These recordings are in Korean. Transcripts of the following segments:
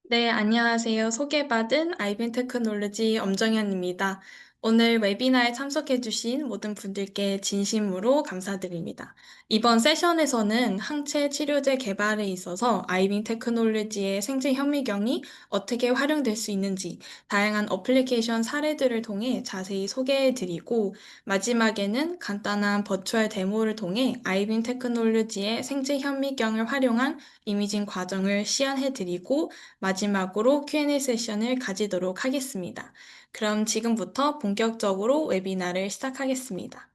네, 안녕하세요. 소개받은 아이빈 테크놀로지 엄정현입니다. 오늘 웨비나에 참석해주신 모든 분들께 진심으로 감사드립니다. 이번 세션에서는 항체 치료제 개발에 있어서 아이빈 테크놀로지의 생체 현미경이 어떻게 활용될 수 있는지 다양한 어플리케이션 사례들을 통해 자세히 소개해드리고, 마지막에는 간단한 버추얼 데모를 통해 아이빈 테크놀로지의 생체 현미경을 활용한 이미징 과정을 시연해드리고, 마지막으로 Q&A 세션을 가지도록 하겠습니다. 그럼 지금부터 본격적으로 웨비나를 시작하겠습니다.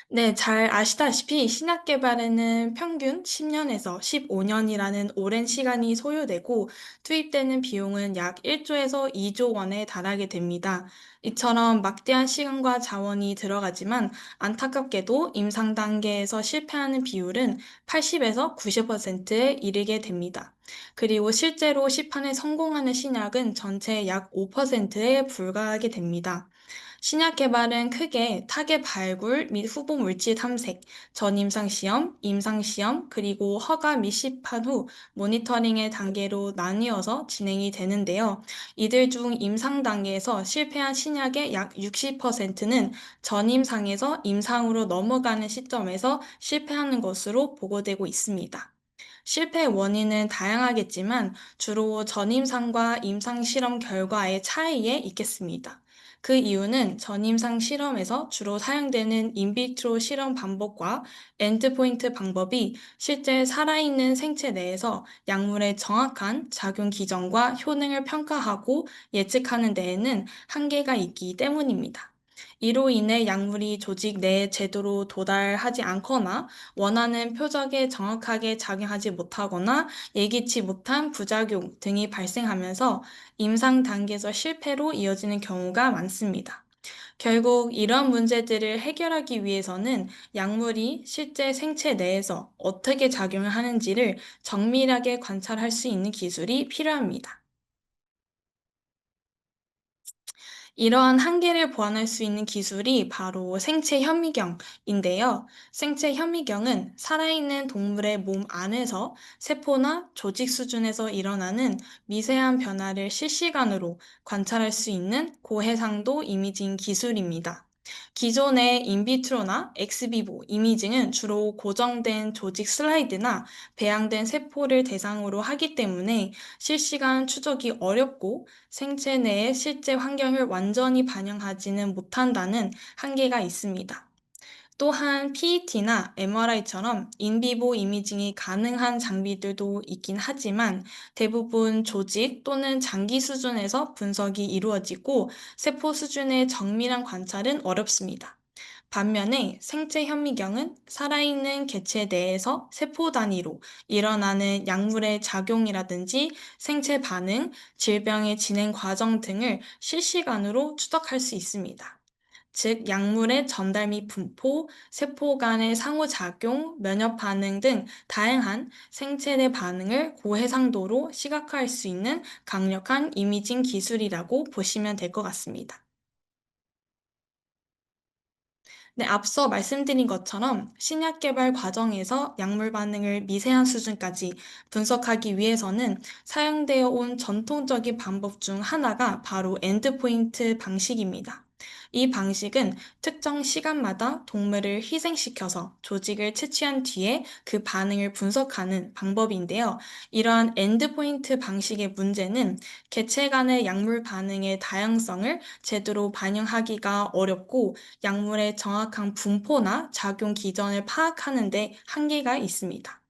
네, 잘 아시다시피 신약 개발에는 평균 10년에서 15년이라는 오랜 시간이 소요되고 투입되는 비용은 약 1조에서 2조 원에 달하게 됩니다. 이처럼 막대한 시간과 자원이 들어가지만 안타깝게도 임상 단계에서 실패하는 비율은 80에서 90%에 이르게 됩니다. 그리고 실제로 시판에 성공하는 신약은 전체의 약 5%에 불과하게 됩니다. 신약 개발은 크게 타겟 발굴 및 후보 물질 탐색, 전임상 시험, 임상 시험, 그리고 허가 및 시판 후 모니터링의 단계로 나뉘어서 진행이 되는데요. 이들 중 임상 단계에서 실패한 신약의 약 60%는 전임상에서 임상으로 넘어가는 시점에서 실패하는 것으로 보고되고 있습니다. 실패 원인은 다양하겠지만 주로 전임상과 임상 실험 결과의 차이에 있겠습니다. 그 이유는 전임상 실험에서 주로 사용되는 인비트로 실험 방법과 엔드포인트 방법이 실제 살아있는 생체 내에서 약물의 정확한 작용 기전과 효능을 평가하고 예측하는 데에는 한계가 있기 때문입니다. 이로 인해 약물이 조직 내에 제대로 도달하지 않거나 원하는 표적에 정확하게 작용하지 못하거나 예기치 못한 부작용 등이 발생하면서 임상 단계에서 실패로 이어지는 경우가 많습니다. 결국 이런 문제들을 해결하기 위해서는 약물이 실제 생체 내에서 어떻게 작용을 하는지를 정밀하게 관찰할 수 있는 기술이 필요합니다. 이러한 한계를 보완할 수 있는 기술이 바로 생체 현미경인데요. 생체 현미경은 살아있는 동물의 몸 안에서 세포나 조직 수준에서 일어나는 미세한 변화를 실시간으로 관찰할 수 있는 고해상도 이미징 기술입니다. 기존의 인비트로나 엑스비보 이미징은 주로 고정된 조직 슬라이드나 배양된 세포를 대상으로 하기 때문에 실시간 추적이 어렵고 생체 내의 실제 환경을 완전히 반영하지는 못한다는 한계가 있습니다. 또한 PET나 MRI처럼 인비보 이미징이 가능한 장비들도 있긴 하지만 대부분 조직 또는 장기 수준에서 분석이 이루어지고 세포 수준의 정밀한 관찰은 어렵습니다. 반면에 생체 현미경은 살아있는 개체 내에서 세포 단위로 일어나는 약물의 작용이라든지 생체 반응, 질병의 진행 과정 등을 실시간으로 추적할 수 있습니다. 즉, 약물의 전달 및 분포, 세포 간의 상호작용, 면역 반응 등 다양한 생체 내 반응을 고해상도로 시각화할 수 있는 강력한 이미징 기술이라고 보시면 될 것 같습니다. 네, 앞서 말씀드린 것처럼 신약 개발 과정에서 약물 반응을 미세한 수준까지 분석하기 위해서는 사용되어 온 전통적인 방법 중 하나가 바로 엔드포인트 방식입니다. 이 방식은 특정 시간마다 동물을 희생시켜서 조직을 채취한 뒤에 그 반응을 분석하는 방법인데요. 이러한 엔드포인트 방식의 문제는 개체 간의 약물 반응의 다양성을 제대로 반영하기가 어렵고 약물의 정확한 분포나 작용 기전을 파악하는 데 한계가 있습니다.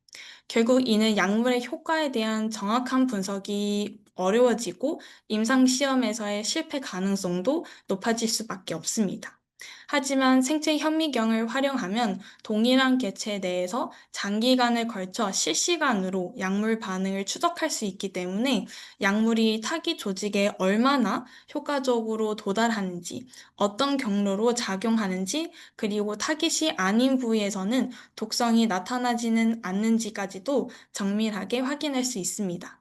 결국 이는 약물의 효과에 대한 정확한 분석이 어려워지고 임상시험에서의 실패 가능성도 높아질 수밖에 없습니다. 하지만 생체 현미경을 활용하면 동일한 개체 내에서 장기간을 걸쳐 실시간으로 약물 반응을 추적할 수 있기 때문에 약물이 타깃 조직에 얼마나 효과적으로 도달하는지, 어떤 경로로 작용하는지, 그리고 타깃이 아닌 부위에서는 독성이 나타나지는 않는지까지도 정밀하게 확인할 수 있습니다.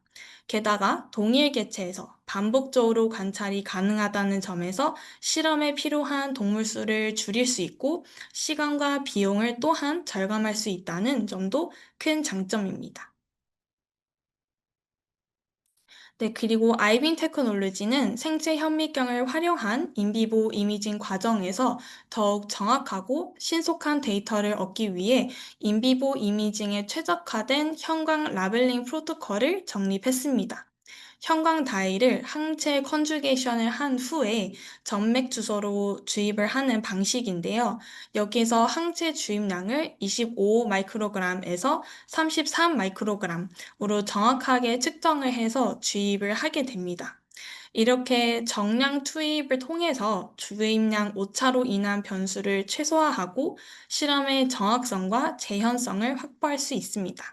게다가 동일 개체에서 반복적으로 관찰이 가능하다는 점에서 실험에 필요한 동물 수를 줄일 수 있고 시간과 비용을 또한 절감할 수 있다는 점도 큰 장점입니다. 네, 그리고 아이빈 테크놀로지는 생체 현미경을 활용한 인비보 이미징 과정에서 더욱 정확하고 신속한 데이터를 얻기 위해 인비보 이미징에 최적화된 형광 라벨링 프로토콜을 정립했습니다. 형광 다이를 항체 컨주게이션을 한 후에 점맥 주소로 주입을 하는 방식인데요. 여기서 항체 주입량을 25 마이크로그램에서 33 마이크로그램으로 정확하게 측정을 해서 주입을 하게 됩니다. 이렇게 정량 투입을 통해서 주입량 오차로 인한 변수를 최소화하고 실험의 정확성과 재현성을 확보할 수 있습니다.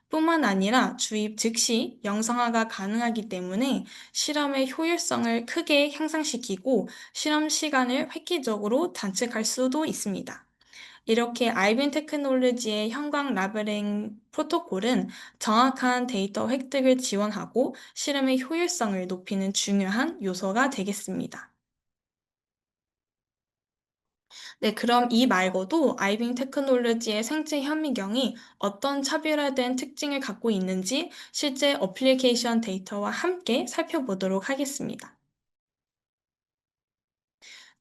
뿐만 아니라 주입 즉시 영상화가 가능하기 때문에 실험의 효율성을 크게 향상시키고 실험 시간을 획기적으로 단축할 수도 있습니다. 이렇게 아이빈 테크놀로지의 형광 라벨링 프로토콜은 정확한 데이터 획득을 지원하고 실험의 효율성을 높이는 중요한 요소가 되겠습니다. 네, 그럼 이 말고도 아이빙 테크놀로지의 생체 현미경이 어떤 차별화된 특징을 갖고 있는지 실제 어플리케이션 데이터와 함께 살펴보도록 하겠습니다.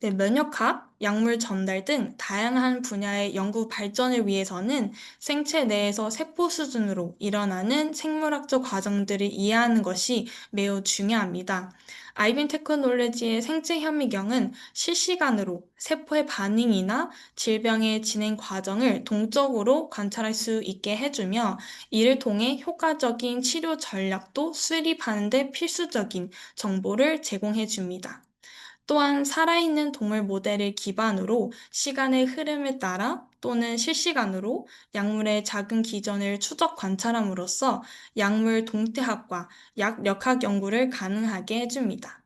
네, 면역학, 약물 전달 등 다양한 분야의 연구 발전을 위해서는 생체 내에서 세포 수준으로 일어나는 생물학적 과정들을 이해하는 것이 매우 중요합니다. 아이빈 테크놀로지의 생체 현미경은 실시간으로 세포의 반응이나 질병의 진행 과정을 동적으로 관찰할 수 있게 해주며 이를 통해 효과적인 치료 전략도 수립하는 데 필수적인 정보를 제공해 줍니다. 또한 살아있는 동물 모델을 기반으로 시간의 흐름에 따라 또는 실시간으로 약물의 작은 기전을 추적 관찰함으로써 약물 동태학과 약력학 연구를 가능하게 해줍니다.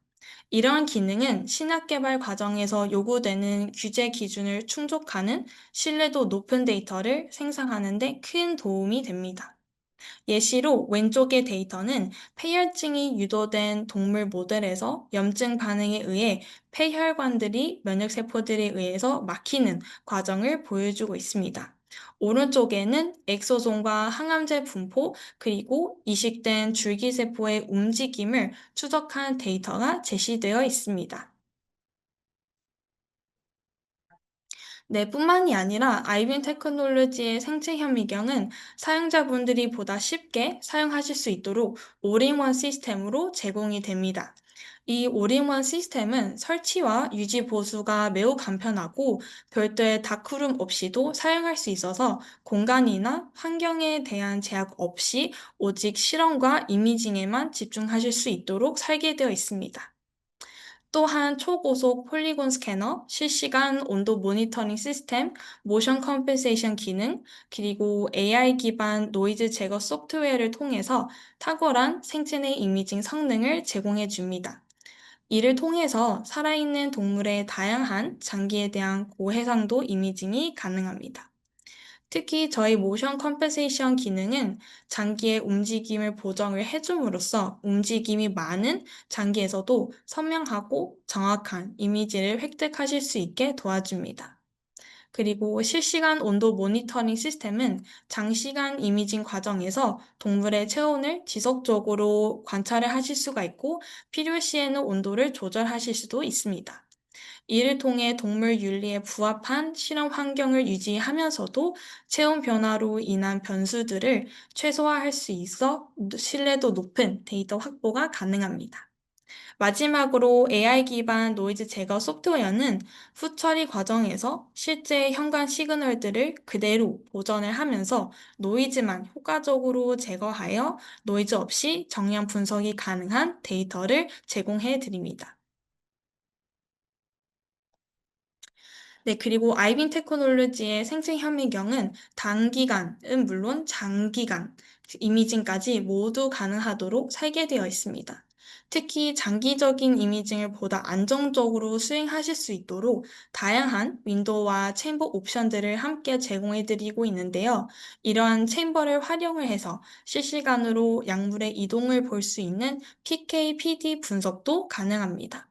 이러한 기능은 신약 개발 과정에서 요구되는 규제 기준을 충족하는 신뢰도 높은 데이터를 생성하는 데 큰 도움이 됩니다. 예시로 왼쪽의 데이터는 폐혈증이 유도된 동물 모델에서 염증 반응에 의해 폐혈관들이 면역세포들에 의해서 막히는 과정을 보여주고 있습니다. 오른쪽에는 엑소솜과 항암제 분포, 그리고 이식된 줄기세포의 움직임을 추적한 데이터가 제시되어 있습니다. 네, 뿐만이 아니라 아이빈 테크놀로지의 생체 현미경은 사용자분들이 보다 쉽게 사용하실 수 있도록 올인원 시스템으로 제공이 됩니다. 이 올인원 시스템은 설치와 유지 보수가 매우 간편하고 별도의 다크룸 없이도 사용할 수 있어서 공간이나 환경에 대한 제약 없이 오직 실험과 이미징에만 집중하실 수 있도록 설계되어 있습니다. 또한 초고속 폴리곤 스캐너, 실시간 온도 모니터링 시스템, 모션 컴pen세이션 기능, 그리고 AI 기반 노이즈 제거 소프트웨어를 통해서 탁월한 생체 내 이미징 성능을 제공해 줍니다. 이를 통해서 살아있는 동물의 다양한 장기에 대한 고해상도 이미징이 가능합니다. 특히 저희 모션 컴pen세이션 기능은 장기의 움직임을 보정을 해줌으로써 움직임이 많은 장기에서도 선명하고 정확한 이미지를 획득하실 수 있게 도와줍니다. 그리고 실시간 온도 모니터링 시스템은 장시간 이미징 과정에서 동물의 체온을 지속적으로 관찰을 하실 수가 있고 필요시에는 온도를 조절하실 수도 있습니다. 이를 통해 동물 윤리에 부합한 실험 환경을 유지하면서도 체온 변화로 인한 변수들을 최소화할 수 있어 신뢰도 높은 데이터 확보가 가능합니다. 마지막으로 AI 기반 노이즈 제거 소프트웨어는 후처리 과정에서 실제 현관 시그널들을 그대로 보전을 하면서 노이즈만 효과적으로 제거하여 노이즈 없이 정량 분석이 가능한 데이터를 제공해 드립니다. 네, 그리고 아이빈 테크놀로지의 생체 현미경은 단기간은 물론 장기간 이미징까지 모두 가능하도록 설계되어 있습니다. 특히 장기적인 이미징을 보다 안정적으로 수행하실 수 있도록 다양한 윈도우와 챔버 옵션들을 함께 제공해 드리고 있는데요. 이러한 챔버를 활용을 해서 실시간으로 약물의 이동을 볼 수 있는 PK/PD 분석도 가능합니다.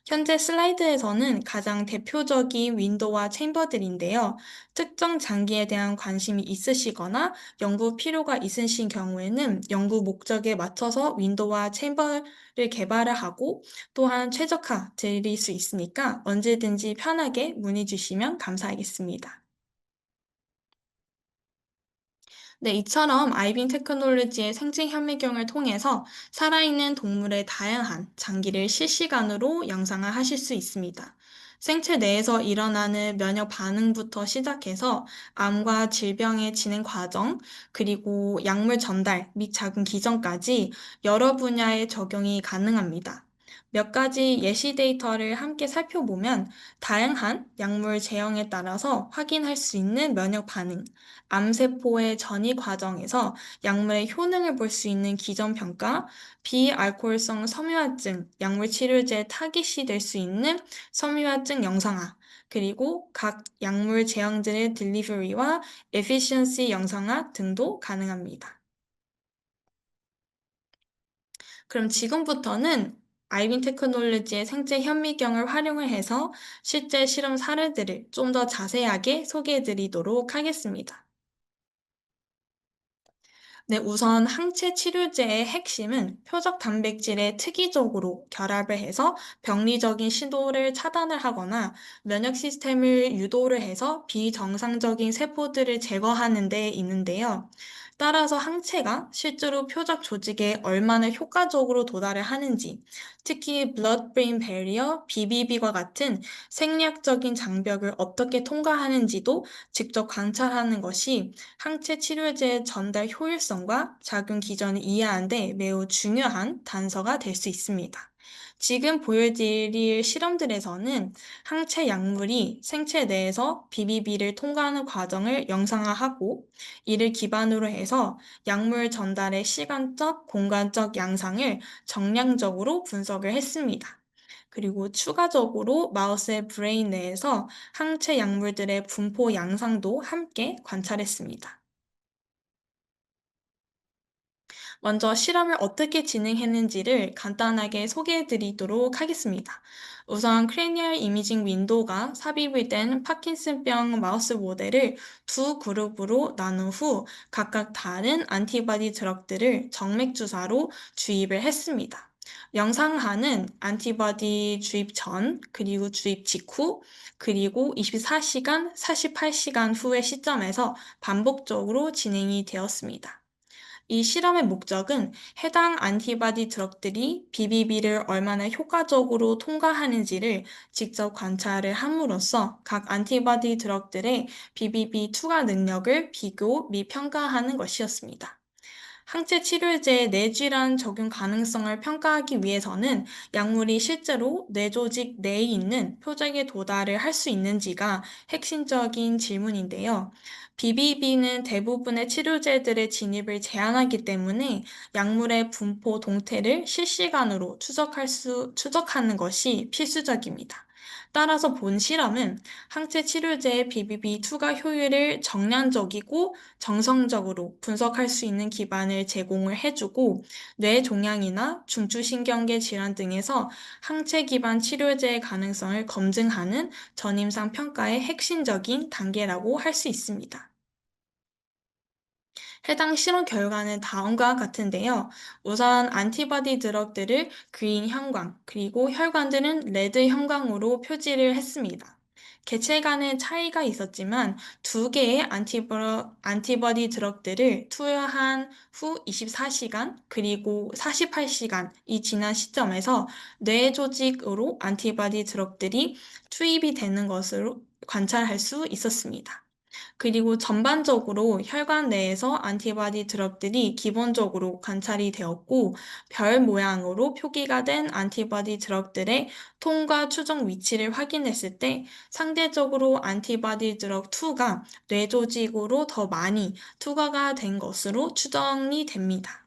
현재 슬라이드에서는 가장 대표적인 윈도와 챔버들인데요. 특정 장기에 대한 관심이 있으시거나 연구 필요가 있으신 경우에는 연구 목적에 맞춰서 윈도와 챔버를 개발을 하고 또한 최적화 드릴 수 있으니까 언제든지 편하게 문의 주시면 감사하겠습니다. 네, 이처럼 아이빙 테크놀로지의 생체 현미경을 통해서 살아있는 동물의 다양한 장기를 실시간으로 영상화하실 수 있습니다. 생체 내에서 일어나는 면역 반응부터 시작해서 암과 질병의 진행 과정, 그리고 약물 전달 및 작은 기전까지 여러 분야의 적용이 가능합니다. 몇 가지 예시 데이터를 함께 살펴보면 다양한 약물 제형에 따라서 확인할 수 있는 면역 반응, 암세포의 전이 과정에서 약물의 효능을 볼 수 있는 기전 평가, 비알코올성 섬유화증, 약물 치료제 타깃이 될 수 있는 섬유화증 영상화, 그리고 각 약물 제형들의 딜리버리와 에피션시 영상화 등도 가능합니다. 그럼 지금부터는 아이빙 테크놀로지의 생체 현미경을 활용을 해서 실제 실험 사례들을 좀 더 자세하게 소개해 드리도록 하겠습니다. 네, 우선 항체 치료제의 핵심은 표적 단백질에 특이적으로 결합을 해서 병리적인 시도를 차단을 하거나 면역 시스템을 유도를 해서 비정상적인 세포들을 제거하는 데 있는데요. 따라서 항체가 실제로 표적 조직에 얼마나 효과적으로 도달을 하는지, 특히 blood-brain barrier, BBB과 같은 생리학적인 장벽을 어떻게 통과하는지도 직접 관찰하는 것이 항체 치료제의 전달 효율성과 작용 기전을 이해하는 데 매우 중요한 단서가 될 수 있습니다. 지금 보여드릴 실험들에서는 항체 약물이 생체 내에서 BBB를 통과하는 과정을 영상화하고 이를 기반으로 해서 약물 전달의 시간적, 공간적 양상을 정량적으로 분석을 했습니다. 그리고 추가적으로 마우스의 브레인 내에서 항체 약물들의 분포 양상도 함께 관찰했습니다. 먼저 실험을 어떻게 진행했는지를 간단하게 소개해 드리도록 하겠습니다. 우선 크레니얼 이미징 윈도우가 삽입이 된 파킨슨병 마우스 모델을 두 그룹으로 나눈 후 각각 다른 안티바디 드럭들을 정맥 주사로 주입을 했습니다. 영상하는 안티바디 주입 전, 그리고 주입 직후, 그리고 24시간, 48시간 후의 시점에서 반복적으로 진행이 되었습니다. 이 실험의 목적은 해당 안티바디 드럭들이 BBB를 얼마나 효과적으로 통과하는지를 직접 관찰을 함으로써 각 안티바디 드럭들의 BBB 투과 능력을 비교 및 평가하는 것이었습니다. 항체 치료제의 뇌질환 적용 가능성을 평가하기 위해서는 약물이 실제로 뇌조직 내에 있는 표적에 도달을 할 수 있는지가 핵심적인 질문인데요. BBB는 대부분의 치료제들의 진입을 제한하기 때문에 약물의 분포 동태를 실시간으로 추적하는 것이 필수적입니다. 따라서 본 실험은 항체 치료제의 BBB 투과 효율을 정량적이고 정성적으로 분석할 수 있는 기반을 제공을 해주고 뇌 종양이나 중추신경계 질환 등에서 항체 기반 치료제의 가능성을 검증하는 전임상 평가의 핵심적인 단계라고 할 수 있습니다. 해당 실험 결과는 다음과 같은데요. 우선 안티바디 드럭들을 그린 형광, 그리고 혈관들은 레드 형광으로 표지를 했습니다. 개체 간의 차이가 있었지만 두 개의 안티버디 드럭들을 투여한 후 24시간 그리고 48시간이 지난 시점에서 뇌 조직으로 안티바디 드럭들이 투입이 되는 것으로 관찰할 수 있었습니다. 그리고 전반적으로 혈관 내에서 안티바디 드럭들이 기본적으로 관찰이 되었고, 별 모양으로 표기가 된 안티바디 드럭들의 통과 추정 위치를 확인했을 때 상대적으로 안티바디 드럭 2가 뇌 조직으로 더 많이 투과가 된 것으로 추정이 됩니다.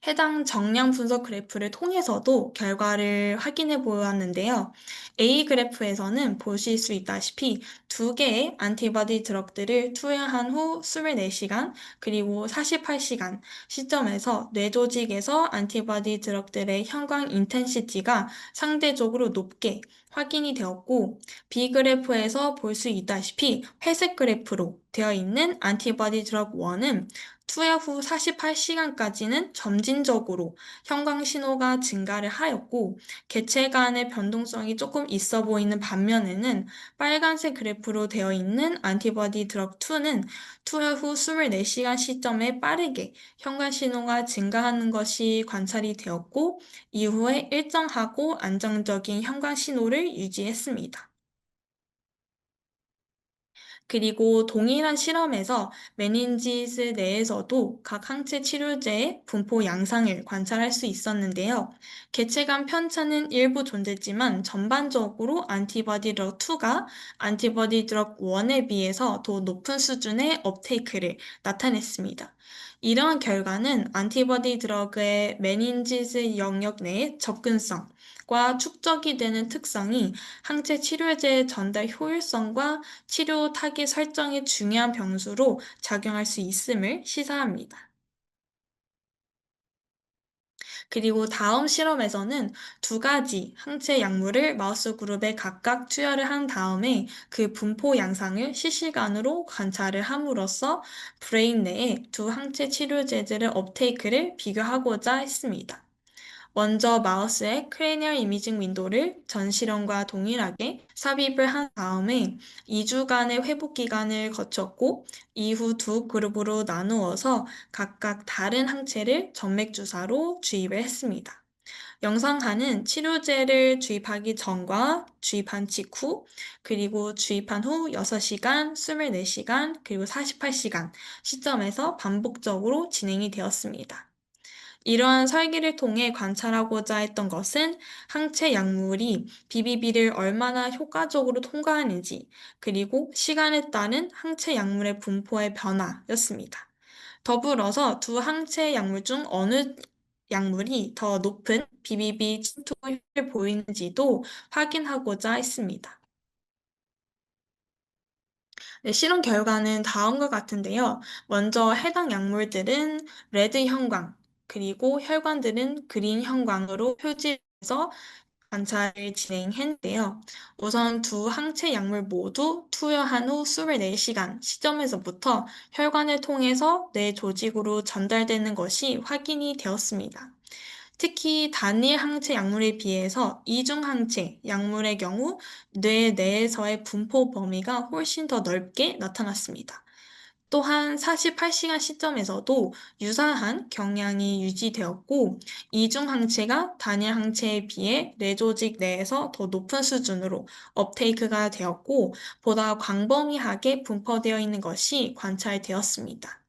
해당 정량 분석 그래프를 통해서도 결과를 확인해 보았는데요. A 그래프에서는 보실 수 있다시피 두 개의 안티바디 드럭들을 투여한 후 24시간 그리고 48시간 시점에서 뇌 조직에서 안티바디 드럭들의 형광 인텐시티가 상대적으로 높게 확인이 되었고, B 그래프에서 볼 수 있다시피 회색 그래프로 되어 있는 안티바디 드럭 1은 투여 후 48시간까지는 점진적으로 형광 신호가 증가를 하였고, 개체 간의 변동성이 조금 있어 보이는 반면에는 빨간색 그래프로 되어 있는 안티바디 드럭 2는 투여 후 24시간 시점에 빠르게 형광 신호가 증가하는 것이 관찰이 되었고, 이후에 일정하고 안정적인 형광 신호를 유지했습니다. 그리고 동일한 실험에서 메닌지스 내에서도 각 항체 치료제의 분포 양상을 관찰할 수 있었는데요. 개체 간 편차는 일부 존재했지만 전반적으로 안티바디 드럭 2가 안티바디 드럭 1에 비해서 더 높은 수준의 업테이크를 나타냈습니다. 이러한 결과는 안티바디 드럭의 메닌지스 영역 내의 접근성과 축적이 되는 특성이 항체 치료제의 전달 효율성과 치료 타깃 설정의 중요한 변수로 작용할 수 있음을 시사합니다. 그리고 다음 실험에서는 두 가지 항체 약물을 마우스 그룹에 각각 투여를 한 다음에 그 분포 양상을 실시간으로 관찰을 함으로써 브레인 내에 두 항체 치료제들의 업테이크를 비교하고자 했습니다. 먼저 마우스의 크레니얼 이미징 윈도를 전 실험과 동일하게 삽입을 한 다음에 2주간의 회복 기간을 거쳤고, 이후 두 그룹으로 나누어서 각각 다른 항체를 전맥 주사로 주입을 했습니다. 영상하는 치료제를 주입하기 전과 주입한 직후, 그리고 주입한 후 6시간, 24시간, 그리고 48시간 시점에서 반복적으로 진행이 되었습니다. 이러한 설계를 통해 관찰하고자 했던 것은 항체 약물이 BBB를 얼마나 효과적으로 통과하는지, 그리고 시간에 따른 항체 약물의 분포의 변화였습니다. 더불어서 두 항체 약물 중 어느 약물이 더 높은 BBB 침투율을 보이는지도 확인하고자 했습니다. 네, 실험 결과는 다음과 같은데요. 먼저 해당 약물들은 레드 형광, 그리고 혈관들은 그린 형광으로 표지해서 관찰을 진행했는데요. 우선 두 항체 약물 모두 투여한 후 24시간 시점에서부터 혈관을 통해서 뇌 조직으로 전달되는 것이 확인이 되었습니다. 특히 단일 항체 약물에 비해서 이중 항체 약물의 경우 뇌 내에서의 분포 범위가 훨씬 더 넓게 나타났습니다. 또한 48시간 시점에서도 유사한 경향이 유지되었고, 이중 항체가 단일 항체에 비해 뇌조직 내에서 더 높은 수준으로 업테이크가 되었고, 보다 광범위하게 분포되어 있는 것이 관찰되었습니다.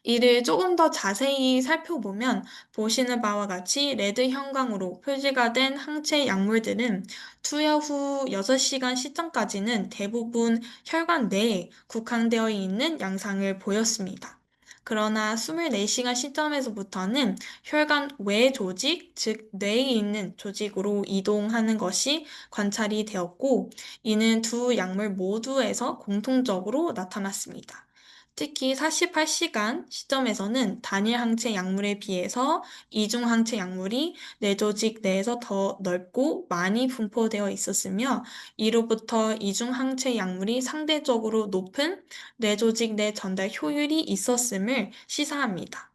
이를 조금 더 자세히 살펴보면 보시는 바와 같이 레드 형광으로 표시가 된 항체 약물들은 투여 후 6시간 시점까지는 대부분 혈관 내에 국한되어 있는 양상을 보였습니다. 그러나 24시간 시점에서부터는 혈관 외 조직, 즉 뇌에 있는 조직으로 이동하는 것이 관찰이 되었고, 이는 두 약물 모두에서 공통적으로 나타났습니다. 특히 48시간 시점에서는 단일 항체 약물에 비해서 이중 항체 약물이 뇌조직 내에서 더 넓고 많이 분포되어 있었으며, 이로부터 이중 항체 약물이 상대적으로 높은 뇌조직 내 전달 효율이 있었음을 시사합니다.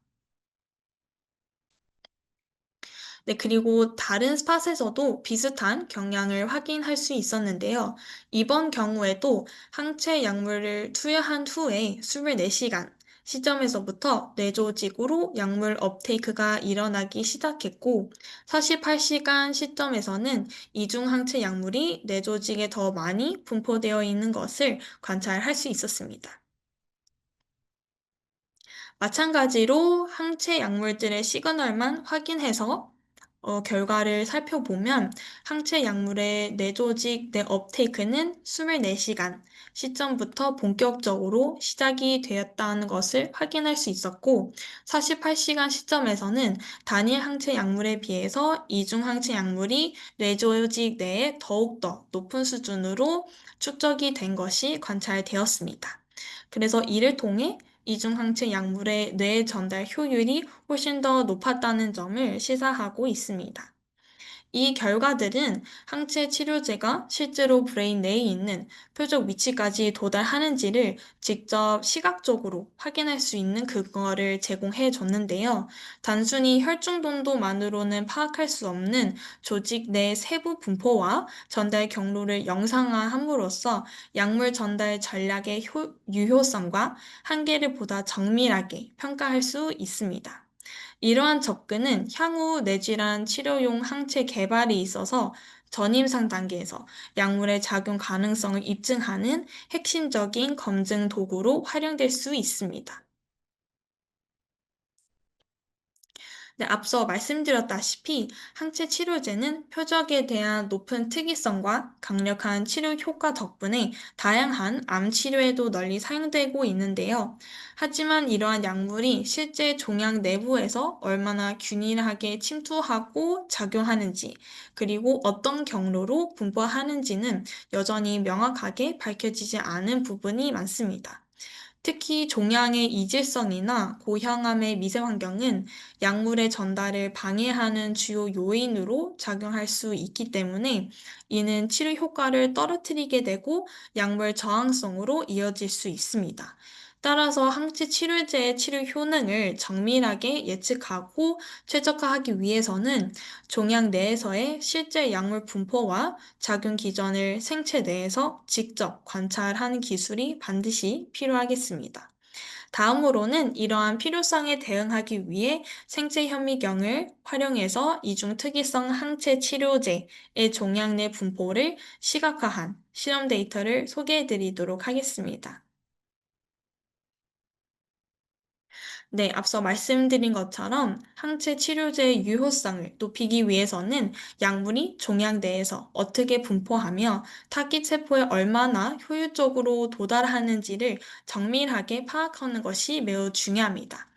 네, 그리고 다른 스팟에서도 비슷한 경향을 확인할 수 있었는데요. 이번 경우에도 항체 약물을 투여한 후에 24시간 시점에서부터 뇌조직으로 약물 업테이크가 일어나기 시작했고, 48시간 시점에서는 이중 항체 약물이 뇌조직에 더 많이 분포되어 있는 것을 관찰할 수 있었습니다. 마찬가지로 항체 약물들의 시그널만 확인해서 결과를 살펴보면 항체 약물의 뇌조직 내 업테이크는 24시간 시점부터 본격적으로 시작이 되었다는 것을 확인할 수 있었고, 48시간 시점에서는 단일 항체 약물에 비해서 이중 항체 약물이 뇌조직 내에 더욱더 높은 수준으로 축적이 된 것이 관찰되었습니다. 그래서 이를 통해 이중항체 약물의 뇌 전달 효율이 훨씬 더 높았다는 점을 시사하고 있습니다. 이 결과들은 항체 치료제가 실제로 브레인 내에 있는 표적 위치까지 도달하는지를 직접 시각적으로 확인할 수 있는 근거를 제공해 줬는데요. 단순히 혈중동도만으로는 파악할 수 없는 조직 내 세부 분포와 전달 경로를 영상화함으로써 약물 전달 전략의 유효성과 한계를 보다 정밀하게 평가할 수 있습니다. 이러한 접근은 향후 뇌질환 치료용 항체 개발이 있어서 전임상 단계에서 약물의 작용 가능성을 입증하는 핵심적인 검증 도구로 활용될 수 있습니다. 네, 앞서 말씀드렸다시피 항체 치료제는 표적에 대한 높은 특이성과 강력한 치료 효과 덕분에 다양한 암 치료에도 널리 사용되고 있는데요. 하지만 이러한 약물이 실제 종양 내부에서 얼마나 균일하게 침투하고 작용하는지, 그리고 어떤 경로로 분포하는지는 여전히 명확하게 밝혀지지 않은 부분이 많습니다. 특히 종양의 이질성이나 고형암의 미세 환경은 약물의 전달을 방해하는 주요 요인으로 작용할 수 있기 때문에 이는 치료 효과를 떨어뜨리게 되고 약물 저항성으로 이어질 수 있습니다. 따라서 항체 치료제의 치료 효능을 정밀하게 예측하고 최적화하기 위해서는 종양 내에서의 실제 약물 분포와 작용 기전을 생체 내에서 직접 관찰하는 기술이 반드시 필요하겠습니다. 다음으로는 이러한 필요성에 대응하기 위해 생체 현미경을 활용해서 이중 특이성 항체 치료제의 종양 내 분포를 시각화한 실험 데이터를 소개해 드리도록 하겠습니다. 네, 앞서 말씀드린 것처럼 항체 치료제의 유효성을 높이기 위해서는 약물이 종양 내에서 어떻게 분포하며 타깃 세포에 얼마나 효율적으로 도달하는지를 정밀하게 파악하는 것이 매우 중요합니다.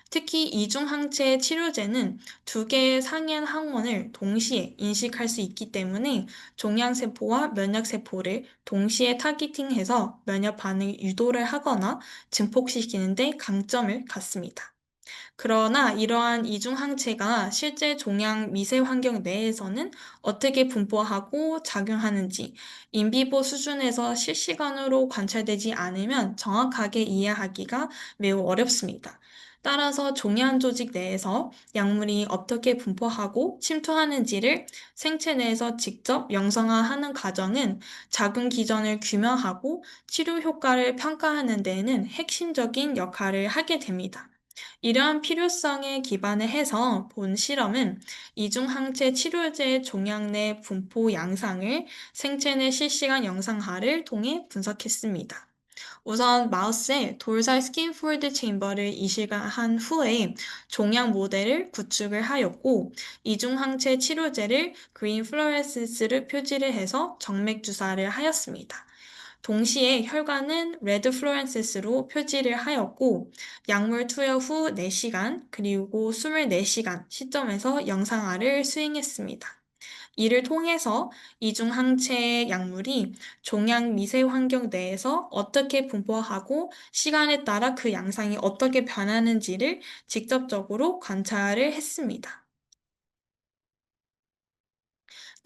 특히 이중 항체 치료제는 두 개의 상이한 항원을 동시에 인식할 수 있기 때문에 종양세포와 면역세포를 동시에 타깃팅해서 면역 반응을 유도를 하거나 증폭시키는 데 강점을 갖습니다. 그러나 이러한 이중 항체가 실제 종양 미세 환경 내에서는 어떻게 분포하고 작용하는지 인비보 수준에서 실시간으로 관찰되지 않으면 정확하게 이해하기가 매우 어렵습니다. 따라서 종양 조직 내에서 약물이 어떻게 분포하고 침투하는지를 생체 내에서 직접 영상화하는 과정은 작용 기전을 규명하고 치료 효과를 평가하는 데에는 핵심적인 역할을 하게 됩니다. 이러한 필요성에 기반을 해서 본 실험은 이중항체 치료제 종양 내 분포 양상을 생체 내 실시간 영상화를 통해 분석했습니다. 우선 마우스에 돌살 스킨폴드 체인버를 이식한 후에 종양 모델을 구축을 하였고, 이중항체 치료제를 그린 플로레센스를 표지를 해서 정맥 주사를 하였습니다. 동시에 혈관은 레드 플로렌시스로 표지를 하였고, 약물 투여 후 4시간, 그리고 24시간 시점에서 영상화를 수행했습니다. 이를 통해서 이중 항체 약물이 종양 미세 환경 내에서 어떻게 분포하고 시간에 따라 그 양상이 어떻게 변하는지를 직접적으로 관찰을 했습니다.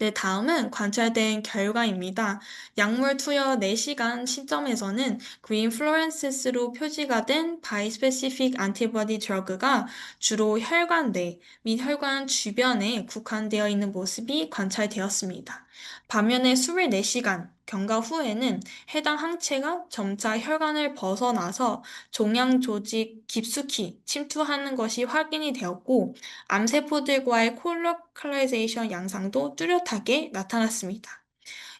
네, 다음은 관찰된 결과입니다. 약물 투여 4시간 시점에서는 그린 플로렌시스로 표지가 된 바이스페시픽 안티버디 드러그가 주로 혈관 내 및 혈관 주변에 국한되어 있는 모습이 관찰되었습니다. 반면에 24시간 경과 후에는 해당 항체가 점차 혈관을 벗어나서 종양 조직 깊숙이 침투하는 것이 확인이 되었고, 암세포들과의 콜로컬라이제이션 양상도 뚜렷하게 나타났습니다.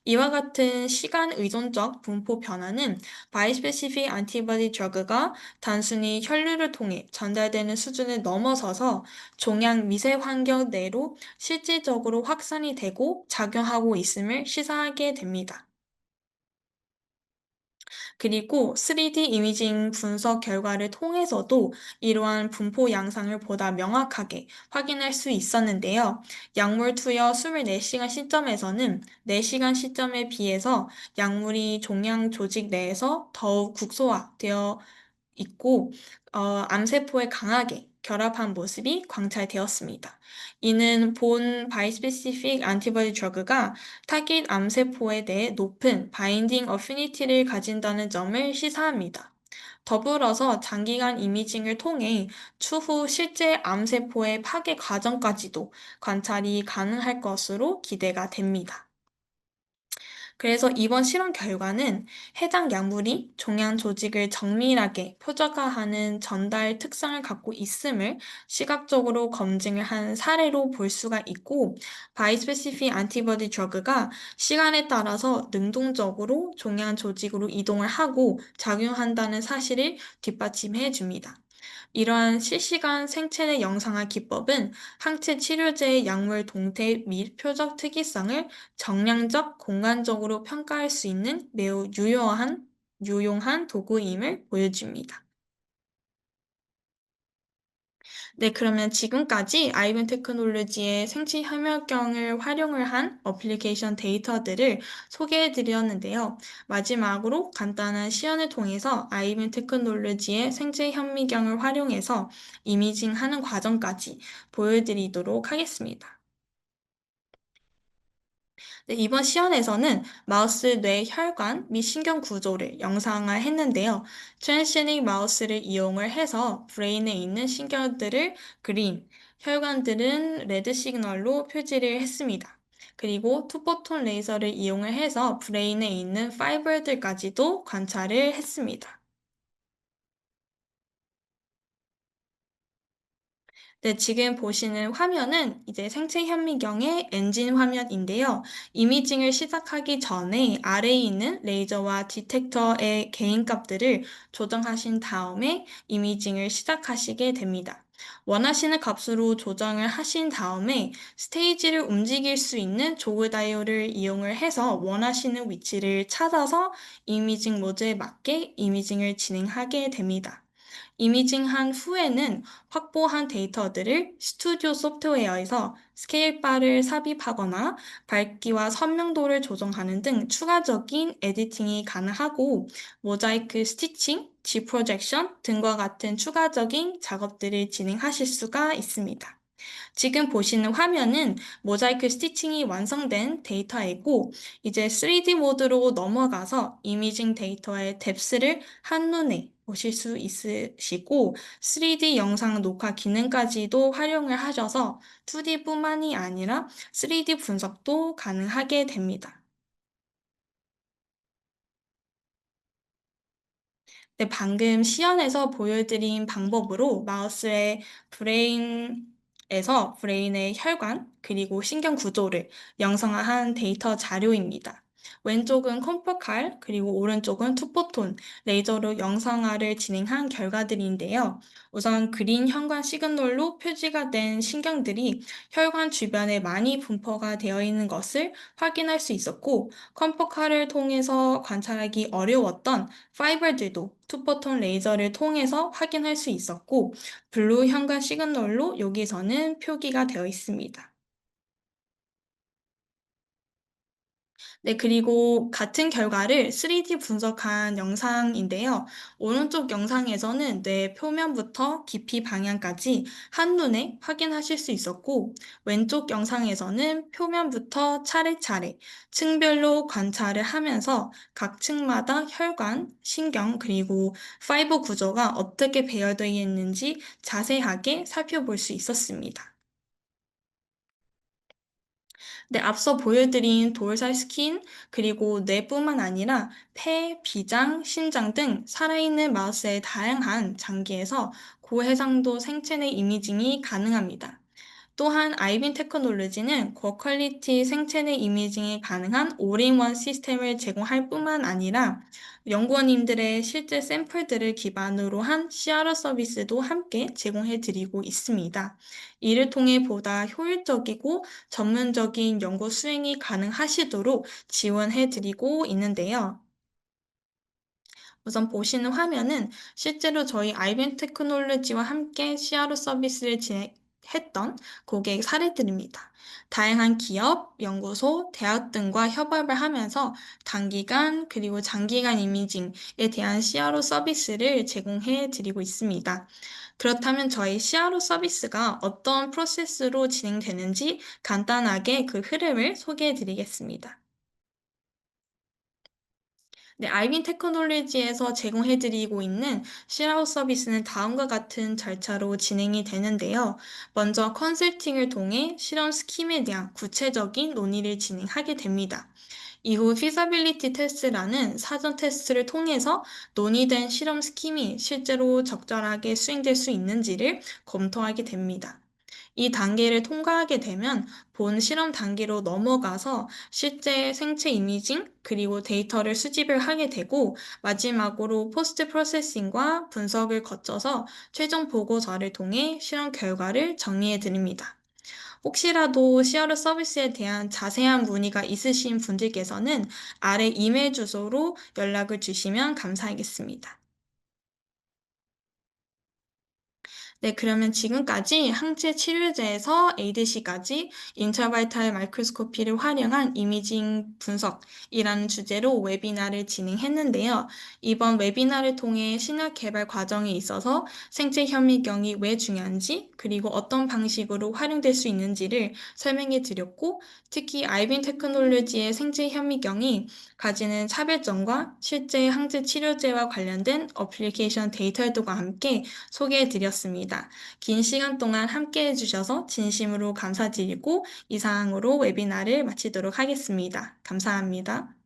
이와 같은 시간 의존적 분포 변화는 바이스페시픽 안티바디 드러그가 단순히 혈류를 통해 전달되는 수준을 넘어서서 종양 미세 환경 내로 실질적으로 확산이 되고 작용하고 있음을 시사하게 됩니다. 그리고 3D 이미징 분석 결과를 통해서도 이러한 분포 양상을 보다 명확하게 확인할 수 있었는데요. 약물 투여 24시간 시점에서는 4시간 시점에 비해서 약물이 종양 조직 내에서 더욱 국소화되어 있고 암세포에 강하게 결합한 모습이 관찰되었습니다. 이는 본 바이스페시픽 안티바디 드러그가 타깃 암세포에 대해 높은 바인딩 어피니티를 가진다는 점을 시사합니다. 더불어서 장기간 이미징을 통해 추후 실제 암세포의 파괴 과정까지도 관찰이 가능할 것으로 기대가 됩니다. 그래서 이번 실험 결과는 해당 약물이 종양 조직을 정밀하게 표적화하는 전달 특성을 갖고 있음을 시각적으로 검증을 한 사례로 볼 수가 있고, 바이스페시픽 안티버디 드러그가 시간에 따라서 능동적으로 종양 조직으로 이동을 하고 작용한다는 사실을 뒷받침해 줍니다. 이러한 실시간 생체 내 영상화 기법은 항체 치료제의 약물 동태 및 표적 특이성을 정량적, 공간적으로 평가할 수 있는 매우 유용한 도구임을 보여줍니다. 네, 그러면 지금까지 아이벤 테크놀로지의 생체 혈액경을 활용을 한 어플리케이션 데이터들을 소개해 드렸는데요. 마지막으로 간단한 시연을 통해서 아이벤 테크놀로지의 생체 현미경을 활용해서 이미징하는 과정까지 보여드리도록 하겠습니다. 네, 이번 시연에서는 마우스 뇌 혈관 및 신경 구조를 영상화했는데요. 트랜스제닉 마우스를 이용을 해서 브레인에 있는 신경들을 그린, 혈관들은 레드 시그널로 표지를 했습니다. 그리고 투포톤 레이저를 이용을 해서 브레인에 있는 파이버들까지도 관찰을 했습니다. 네, 지금 보시는 화면은 이제 생체 현미경의 엔진 화면인데요. 이미징을 시작하기 전에 아래에 있는 레이저와 디텍터의 개인값들을 조정하신 다음에 이미징을 시작하시게 됩니다. 원하시는 값으로 조정을 하신 다음에 스테이지를 움직일 수 있는 조그 다이얼을 이용을 해서 원하시는 위치를 찾아서 이미징 모드에 맞게 이미징을 진행하게 됩니다. 이미징한 후에는 확보한 데이터들을 스튜디오 소프트웨어에서 스케일바를 삽입하거나 밝기와 선명도를 조정하는 등 추가적인 에디팅이 가능하고 모자이크 스티칭, 디프로젝션 등과 같은 추가적인 작업들을 진행하실 수가 있습니다. 지금 보시는 화면은 모자이크 스티칭이 완성된 데이터이고, 이제 3D 모드로 넘어가서 이미징 데이터의 뎁스를 한눈에 보실 수 있으시고, 3D 영상 녹화 기능까지도 활용을 하셔서 2D뿐만이 아니라 3D 분석도 가능하게 됩니다. 네, 방금 시연에서 보여드린 방법으로 마우스의 브레인의 혈관, 그리고 신경 구조를 영상화한 데이터 자료입니다. 왼쪽은 컴포칼, 그리고 오른쪽은 투포톤, 레이저로 영상화를 진행한 결과들인데요. 우선 그린 현관 시그널로 표지가 된 신경들이 혈관 주변에 많이 분포가 되어 있는 것을 확인할 수 있었고, 컴포칼을 통해서 관찰하기 어려웠던 파이버들도 투포톤 레이저를 통해서 확인할 수 있었고, 블루 현관 시그널로 여기서는 표기가 되어 있습니다. 네, 그리고 같은 결과를 3D 분석한 영상인데요. 오른쪽 영상에서는 뇌 표면부터 깊이 방향까지 한눈에 확인하실 수 있었고, 왼쪽 영상에서는 표면부터 차례차례 층별로 관찰을 하면서 각 층마다 혈관, 신경, 그리고 파이버 구조가 어떻게 배열되어 있는지 자세하게 살펴볼 수 있었습니다. 네, 앞서 보여드린 도르살 스킨, 그리고 뇌뿐만 아니라 폐, 비장, 심장 등 살아있는 마우스의 다양한 장기에서 고해상도 생체 내 이미징이 가능합니다. 또한 아이빈 테크놀로지는 고퀄리티 생체 내 이미징이 가능한 올인원 시스템을 제공할 뿐만 아니라 연구원님들의 실제 샘플들을 기반으로 한 CRO 서비스도 함께 제공해 드리고 있습니다. 이를 통해 보다 효율적이고 전문적인 연구 수행이 가능하시도록 지원해 드리고 있는데요. 우선 보시는 화면은 실제로 저희 아이벤 테크놀로지와 함께 CRO 서비스를 진행했던 고객 사례들입니다. 다양한 기업, 연구소, 대학 등과 협업을 하면서 단기간 그리고 장기간 이미징에 대한 CRO 서비스를 제공해 드리고 있습니다. 그렇다면 저희 CRO 서비스가 어떤 프로세스로 진행되는지 간단하게 그 흐름을 소개해 드리겠습니다. 네, 알빈 테크놀로지에서 제공해 드리고 있는 실아웃 서비스는 다음과 같은 절차로 진행이 되는데요. 먼저 컨설팅을 통해 실험 스킴에 대한 구체적인 논의를 진행하게 됩니다. 이후 feasibility test라는 사전 테스트를 통해서 논의된 실험 스킴이 실제로 적절하게 수행될 수 있는지를 검토하게 됩니다. 이 단계를 통과하게 되면 본 실험 단계로 넘어가서 실제 생체 이미징 그리고 데이터를 수집을 하게 되고 마지막으로 포스트 프로세싱과 분석을 거쳐서 최종 보고서를 통해 실험 결과를 정리해 드립니다. 혹시라도 CRO 서비스에 대한 자세한 문의가 있으신 분들께서는 아래 이메일 주소로 연락을 주시면 감사하겠습니다. 네, 그러면 지금까지 항체 치료제에서 ADC까지 인트라바이탈 마이크로스코피를 활용한 이미징 분석이라는 주제로 웨비나를 진행했는데요. 이번 웨비나를 통해 신약 개발 과정에 있어서 생체 현미경이 왜 중요한지, 그리고 어떤 방식으로 활용될 수 있는지를 설명해 드렸고, 특히 아이빈 테크놀로지의 생체 현미경이 가지는 차별점과 실제 항체 치료제와 관련된 어플리케이션 데이터들과 함께 소개해 드렸습니다. 긴 시간 동안 함께 해주셔서 진심으로 감사드리고 이상으로 웨비나를 마치도록 하겠습니다. 감사합니다.